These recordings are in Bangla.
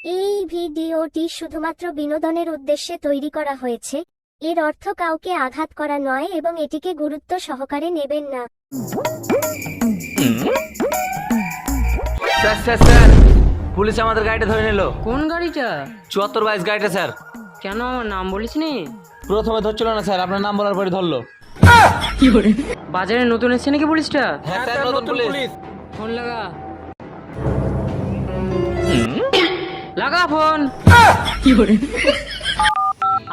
এই ভিডিওটি শুধুমাত্র বিনোদনের উদ্দেশ্যে তৈরি করা হয়েছে। এর অর্থ কাউকে আঘাত করা নয় এবং এটিকে গুরুত্ব সহকারে নেবেন না। স্যার স্যার স্যার, পুলিশ আমাদের গাড়িটা ধরে নিল। কোন গাড়িটা? 7422 গাড়িটা স্যার। কেন আমার নাম বলিসনি? প্রথমে ধরছিল না স্যার, আপনার নাম বলার পরে ধরলো। বাজারে নতুন এসছে নাকি পুলিশটা? হ্যাঁ স্যার, নতুন পুলিশ। ফোন লাগা। লাগা ফোন।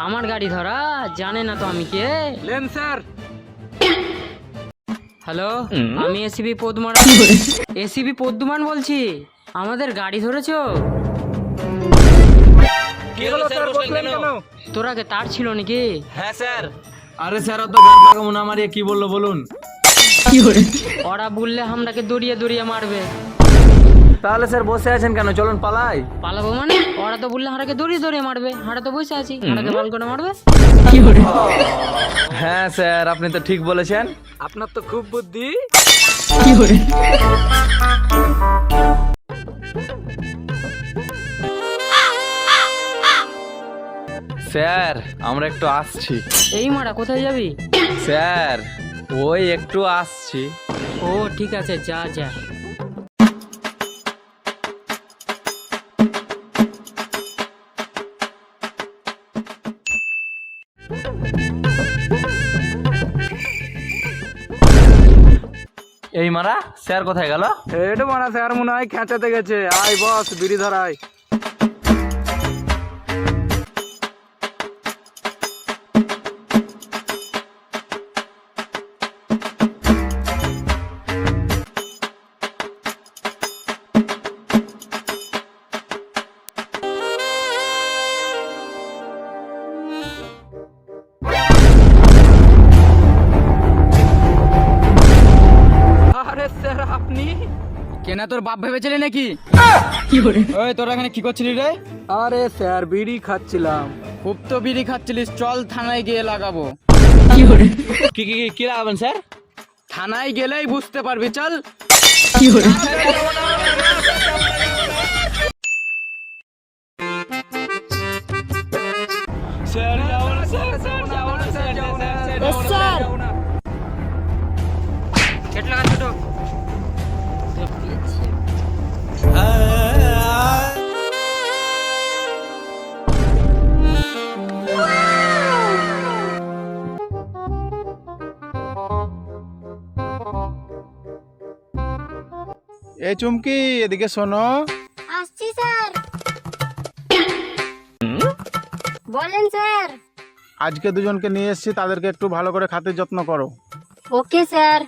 আমার গাড়ি ধরা জানে না তো আমি কে? লেন স্যার। হ্যালো, আমি এসিবি পদ্মান। এসিবি পদ্মান বলছি। আমাদের গাড়ি ধরেছো? কি হলো স্যার, বসলেন কেন? তোর আগে তার ছিল নাকি? হ্যাঁ স্যার। আরে স্যার, অত গাড় পাকামো না মারিয়ে কি বললো বলুন। ওরা বললে আমরাকে দড়িয়ে দড়িয়ে মারবে। তাহলে স্যার বসে আছেন কেন, চলুন পালাই। পালাবো মানে? ওরা তো বললে হাঁটাকে দড়িয়ে দড়িয়ে মারবে। হাঁটা তো বসে আছি, হাঁটাকে বল করে মারবে। হ্যাঁ স্যার, আপনি তো ঠিক বলেছেন। আপনার তো খুব বুদ্ধি। স্যার, আমরা একটু আসছি। এই মারা কোথায় যাবি? স্যার, ওই একটু আসছি। ও ঠিক আছে, যা যা। এই মারা, স্যার কোথায় গেল? এটা মারা স্যার মনে হয় খেঁচাতে গেছে। আয় বস, বিড়ি ধরাই। আরে স্যার, আপনি কেনা তোর বাপ ভেবেছিলি নাকি? ওই তোরা এখানে কি করছিলি রে? আরে স্যার, বিড়ি খাচ্ছিলাম। খুব তো বিড়ি খাচ্ছিলিস, চল থানায় গিয়ে লাগাবো। কি কি কি লাগাবেন স্যার? থানায় গেলেই বুঝতে পারবি, চল। স্যার যাও না, স্যার স্যার যাও না, স্যার যাও না, স্যার। যাও না। কেট লাগা ছোট। এই চুমকি, এদিকে শোনো। আসছি স্যার। বলেন স্যার। আজকে দুজনকে নিয়ে এসেছি, তাদেরকে একটু ভালো করে খাতির যত্ন করো। Okay sir.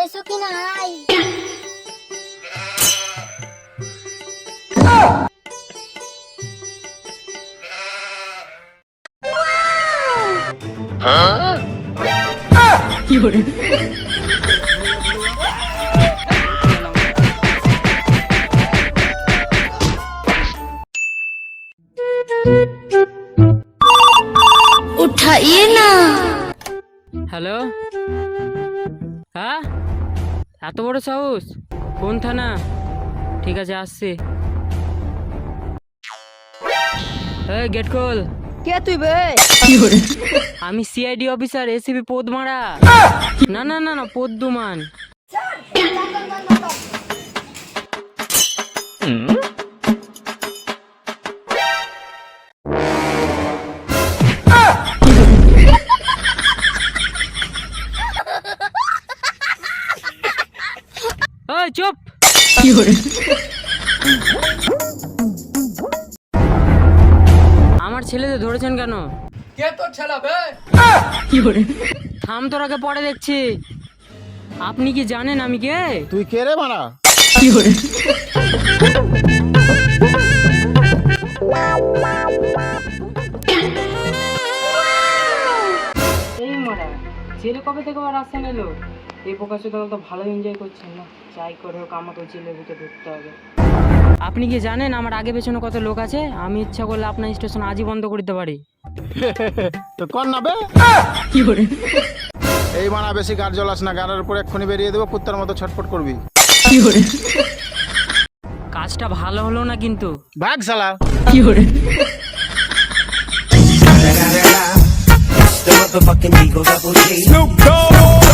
এসো কি না হাই। उठाइए ना। হ্যালো, হ্যাঁ, এত বড় সাহস? কোন থানা? ঠিক আছে, আসছি। এই গেট খোল। কে তুই বে? আমি সিআইডি অফিসার এসিবি পদ্মারা। না না না না, পদ্মমান। এই চুপ। আমার ছেলেদের ধরেছেন কেন? কে তোর ছেলে বে? থাম, তোরাকে পরে দেখছি। আপনি কি জানেন আমি কে? তুই কে রে মারা? এই মারা, ছেলে কবে থেকে আবার আসছে এলো? এই প্রকাশে তো ভালো এনজয় করছেন না। যাই করে হোক, আমাকে জেলের ভিতরে ঢুকতে হবে। আপনি কি জানেন আমার আগে পেছনে কত লোক আছে? আমি ইচ্ছা করলে আপনার স্টেশন আজই বন্ধ করে দিতে পারি। তো কর না বে। এই মারা, বেশি গাড় জ্বলাস না, গাড়ের উপর এক্ষুনি বেরিয়ে দেবো, কুত্তার মতো ছটফট করবি। কাজটা ভালো হলো না কিন্তু। ভাগ শালা। The motherfucking Eagle Double G. Snoop Dogg.